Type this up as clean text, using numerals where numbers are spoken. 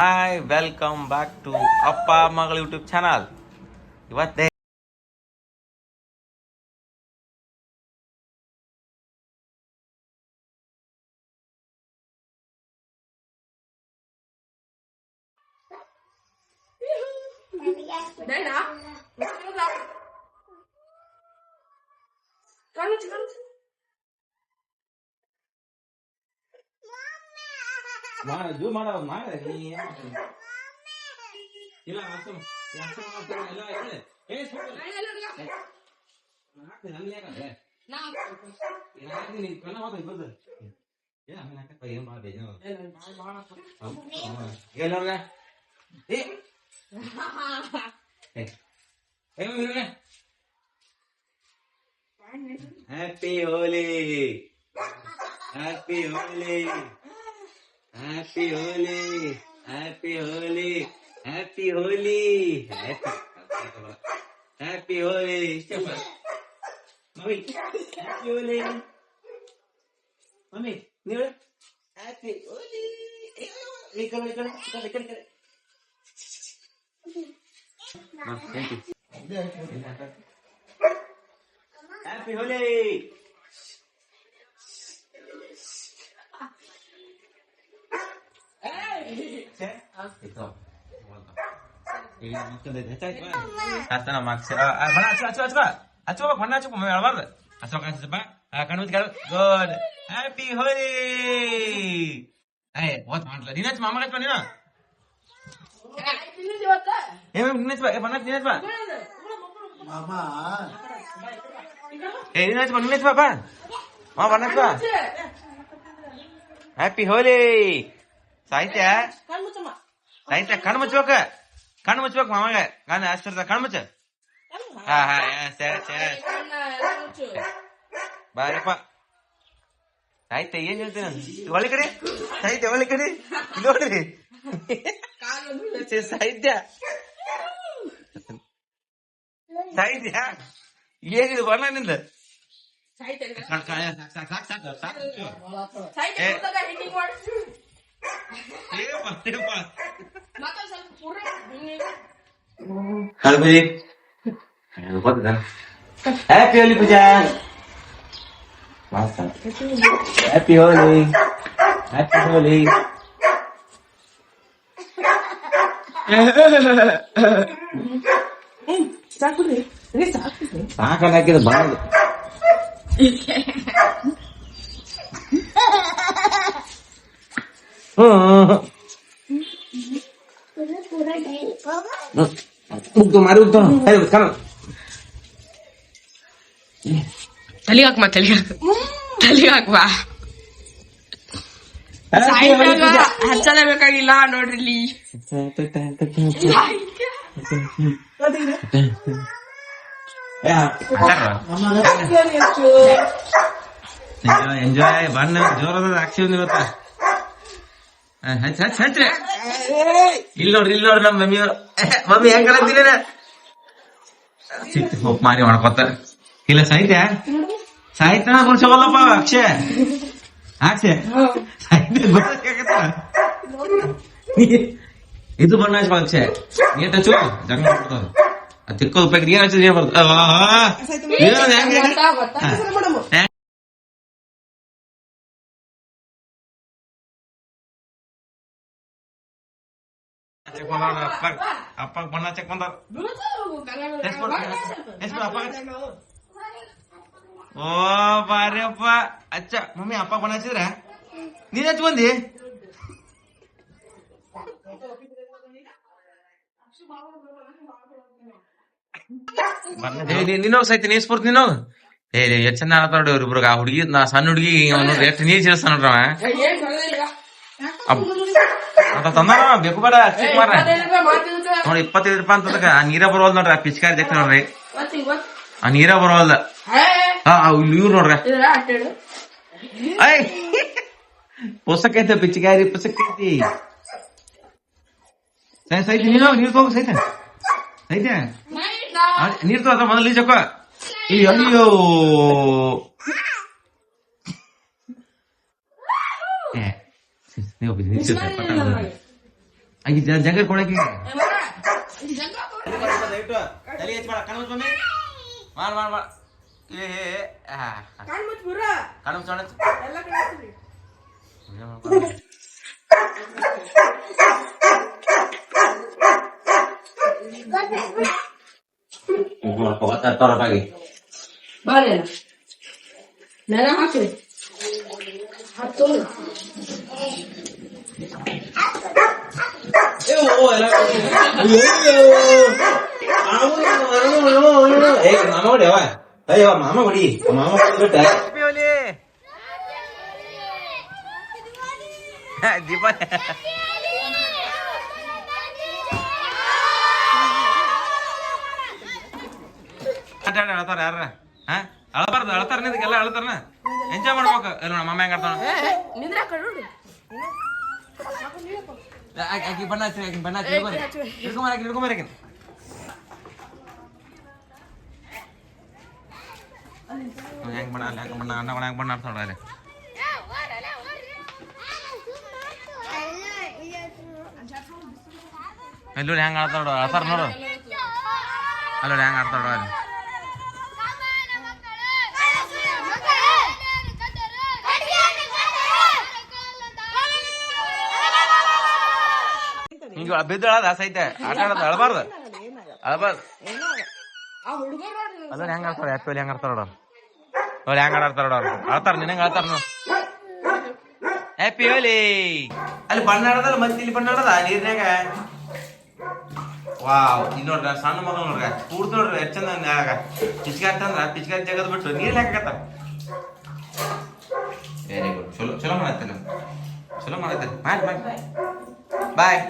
Hi welcome back to ಅಪ್ಪ ಮಗಳ YouTube channel. ಇವತ್ತೇ ಹ್ಯಾಪಿ ಹೋಲಿ, ಹ್ಯಾಪಿ ಹೋಲಿ, ಹ್ಯಾಪಿ ಹೋಲಿ, ಹ್ಯಾಪಿ ಹೋಲಿ, happy ಹೋಲಿ, happy ಹೋಲಿ. Mummy happy ಹೋಲಿ, mummy ನೀವು happy ಹೋಲಿ. ಈ ಕಡೆ ಈ ಕಡೆ ಈ ಕಡೆ ಈ ಕಡೆ ಹ್ಯಾಪಿ ಹೋಲಿ. ಗುಡ್ ಹ್ಯಾಪಿ ಹೋಲಿ. ಓದ್ ಮಾಡ್ಲ ನೀನ್ ಹಚ್ಚ ಮಾಮ ಹಚ್ಚ ನೀನು ಹ್ಯಾಪಿ ಹೋಲಿ. ಸಾಹಿತ್ಯ ಸಾಹಿತ್ಯ ಕಣ್ಣು ಮುಚ್ಬೇಕ, ಕಣ್ಣು ಮುಚ್ಬೇಕು ಮಾವಾಗ ಕಣ್ಣು ಹಚ್ತಿರ್ತ ಕಣ್ಣು ಮುಚ್ಚ. ಹಾ ಹಾ ಬಾರಪ್ಪ. ಸಾಹಿತ್ಯ ಏನ್ ಹೇಳ್ತೀನಿ ಒಳ್ಳೆ ಕಡೆ, ಸಾಹಿತ್ಯ ಒಳ್ಳೆ ಕಡೆ ನೋಡ್ರಿ. ಸಾಹಿತ್ಯ ಸಾಹಿತ್ಯ ಏನಿದು ಬಣ್ಣ ನಿಂದ ಹ್ಯಾಪಿ ಹೋಲಿ ಪೂಜಾ. ಹ್ಯಾಪಿ ಹೋಲಿ, ಹ್ಯಾಪಿ ಹೋಲಿ. ಸಾಕಲ್ಲ ಹಾಕಿದ ಬಾಳ ಮಾರಿ ತಲಿ ಹಾಕ್ಮ ತಲಿ ಹಾಕ್ವಾ ಹಚ್ಚಲೇಬೇಕಾಗಿಲ್ಲ ನೋಡ್ರಿ ಇಲ್ಲಿ. ಎಂಜಾಯ್ ಬಣ್ಣ ಜೋರದ ಅಕ್ಷಿ ಇವತ್ತ. ಹಚ್ಚ್ರಿ ಇಲ್ಲಿ ನೋಡ್ರಿ, ಇಲ್ಲಿ ನೋಡ್ರಿ ನಮ್ಮ ಮಮ್ಮಿ ಹೆಂಗ್ ಕಳಂತೀನಿ ಸಿಟ್ಟು ಹೋಪ್ ಮಾರಿ ಮಾಡ್ಕೊತ. ಇಲ್ಲ ಸಾಹಿತ್ಯ ಸಾಹಿತ್ಯನ ಗುಡ್ಸೋಲ್ಲಪ್ಪ ಅಕ್ಷಯ ಅಕ್ಷಯ ಸಾಹಿತ್ಯ ಇದು ಬಣ್ಣ ಹಚ್ಕೊ ಅಕ್ಷಯ. ನೀಟ್ ಹಚ್ಚು ಜಂಗ ಮಾಡ್ತಾವ ತಿಕ್ಕೋದು ಉಪಯೋಗ ಏನ್ ಹಚ್ಚಿದ್ರೆ ಏನ್ ಬರ್ತದೆ. ಅಪ್ಪ ಬಣ್ಣ ಚೆಕ್ ಬಂದಾರ. ಓ ಬಾರಿ ಅಪ್ಪ ಅಚ್ಚ ಮಮ್ಮಿ ಅಪ್ಪ ಬಣ್ಣ ಹಚ್ಚಿದ್ರ ನೀನ್ ಹಚ್ಚ ಬಂದಿ. ನೀನೋಗ್ ಸೈತಿ ನೀ ಸ್ಫೂರ್ತಿ ನೀನೋಗ್ ಎಷ್ಟ್ ಚಂದ ಆಡ್ತಾರ ನೋಡಿ ಇವ್ರಿಬ್ರು. ಆ ಹುಡುಗಿ ನಾ ಸಣ್ಣ ಹುಡುಗಿ ಎಷ್ಟು ನೀರ್ ಸೇರಿಸ್ತಾನ ನೋಡ್ರವ ತಂದಾರ ಬೇಕು ಬೇಡ ಚಿಕ್ ಮಾರ ನೋಡಿ 25 ರೂಪಾಯಿ ಅಂತದಕ್ಕ. ಆ ನೀರ ಬರೋಲ್ ನೋಡ್ರಿ, ಆ ಪಿಚ್ಕಾರಿ ಜಕ್ ನೋಡ್ರಿ, ಆ ನೀರ ಬರೋಲ್ದ. ಇವ್ರು ನೋಡ್ರಿ ಪುಸ್ತಕ ಐತೆ ಪಿಚ್ಕಾರಿ ಪುಸ್ತಕ ಐತಿ. ಸೈತಿ ನೀರ್ ತಗೋ ಸೈತ ಸೈತೆ ನೀರ್ ತಗೋ ಮೊದಲು ಈಜಕ್ಕ. ಅಯ್ಯೋ ಆಗಿ ಜಂಗ ಕೊಡಕ್ಕೆ ತಲೆ ಹೆಚ್ಚು ಮಾಡ ಕಣ್ಮುಚ್ಚ ಮಮ್ಮಿ ಮಾಡ್ ಮಾಡ್ ಮಾಡ್ ಏ ಕಣ್ಮುಚ್ಚ ತರಪಾಗಿ ಬಾಳೆ ನೆಲ ಹಾಕಿ ಹತ್ತು ಮಾಮ ಹೊಡಿಯವ ಅಯ್ಯೋ ಮಾಮ ಹೊಡಿ ಮಾಮ ಹೊಡಿಬಿಟ್ಟ ದೀಪ ಅಳ್ತಾರ ಯಾರ ಅಳಬಾರ್ದು ಅಳ್ತಾರ ನಿದಕ್ಕೆಲ್ಲ ಅಳ್ತಾರನ ಎಂಜಾಯ್ ಮಾಡ್ಬೇಕು ಎಲ್ಲ ನಮ್ಮ ಅಮ್ಮ ಹೆಂಗ ಆಡ್ತಾನ ಆಕಿ ಬಣ್ಣ ಹಚ್ಚಿ ಆಕಿ ಬಣ್ಣ ಹಚ್ಚಿ ಹಿಡ್ಕೊಂಬರಾಕಿ ಹೆಂಗ್ ಬಣ್ಣ ಅಲ್ಲಿ ಹೆಂಗ್ ಬಣ್ಣ ಅಣ್ಣ ಹೆಂಗ್ ಬಣ್ಣ ಆಡ್ತಾಳ ಅಲ್ಲಿ ಎಲ್ಲೂರು ಹೆಂಗ್ ಆಡ್ತಾಳ ಅಳ್ತಾರ ನೋಡು ಅಲ್ಲೋಡಿ ಹೆಂಗ್ ಆಡ್ತಾಳ ಅಲ್ಲಿ ಹಿಂಗ ಬಿದ್ದು ಅಳದ ಸೈತೆ ಆಟ ಆಡೋದು ಅಳಬಾರ್ದು ಅದ್ರ ಹೆಂಗ ಆಡ್ತಾರ ಹ್ಯಾಪಿ ಹೆಂಗ ಆಡ್ತಾರ ನೋಡ ಅವ್ರು ಹೆಂಗ ಆಡ್ತಾರ ನೋಡ ಆಡ್ತಾರ ನಿನಂಗ ಆಡ್ತಾರ ನೋಡ್ ಹ್ಯಾಪಿ ಹೋಲಿ ಅಲ್ಲಿ ಬಣ್ಣ ಆಡದಲ್ಲ ಮತ್ತೆ ಇಲ್ಲಿ ಬಣ್ಣ ಆಡದ ನೀರ್ನ್ಯಾಗ ವಾವ್ ಇಲ್ಲಿ ನೋಡ್ರ ಸಣ್ಣ ಮಗ ನೋಡ್ರ ಕೂಡ್ತ ನೋಡ್ರಿ ಎಷ್ಟು ಚಂದ ನ್ಯಾಗ ಪಿಚ್ಕಾರ್ತಂದ್ರ ಪಿಚ್ಕಾರಿ ಜಗದ್ ಬಿಟ್ಟು ನೀರ್ ಹಾಕತ್ತ ವೆರಿ ಗುಡ್ ಚಲೋ ಮಾಡತ್ತಲ್ಲ ಚಲೋ ಮಾಡತ್ತೆ ಬಾಯ್ ಬಾಯ್ ಬಾಯ್